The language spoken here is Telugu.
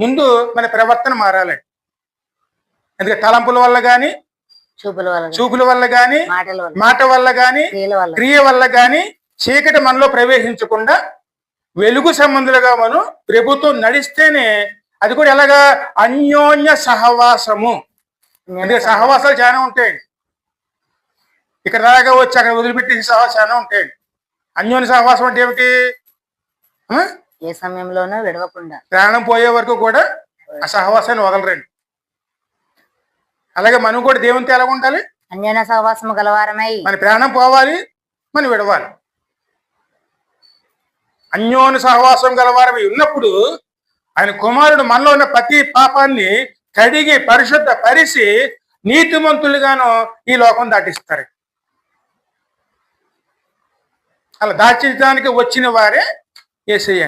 ముందు మన ప్రవర్తన మారాలి. ఎందుకంటే తలంపుల వల్ల గాని, చూపుల వల్ల గాని, మాట వల్ల గాని, క్రియ వల్ల గాని చీకటి మనలో ప్రవేశించకుండా వెలుగు సంబంధులుగా మనం ప్రభుత్వం నడిస్తేనే అది కూడా ఎలాగా అన్యోన్య సహవాసము. అందుకే సహవాసాలు చాలా ఉంటాయండి. ఇక్కడ దాకా వచ్చి అక్కడ వదిలిపెట్టే సహవాసాలు చాలా ఉంటాయండి. అన్యోన్య సహవాసం అంటే ఏమిటి? ఏ సమయంలోనూ విడవకుండా ప్రాణం పోయే వరకు కూడా ఆ సహవాసాన్ని వదలరండి. అలాగే మనం కూడా దేవునితో ఎలా ఉండాలి? అన్యోన్య సహవాసము గలవారమై. మన ప్రాణం పోవాలి, మనం విడవాలి. అన్యోన్య సహవాసం గలవారమై ఉన్నప్పుడు ఆయన కుమారుడు మనలో ఉన్న ప్రతి పాపాన్ని కడిగి పరిశుద్ధ పరిచి నీతిమంతులుగాను ఈ లోకం దాటిస్తారు. అలా దాచించడానికి వచ్చిన వారే యేసయ్య.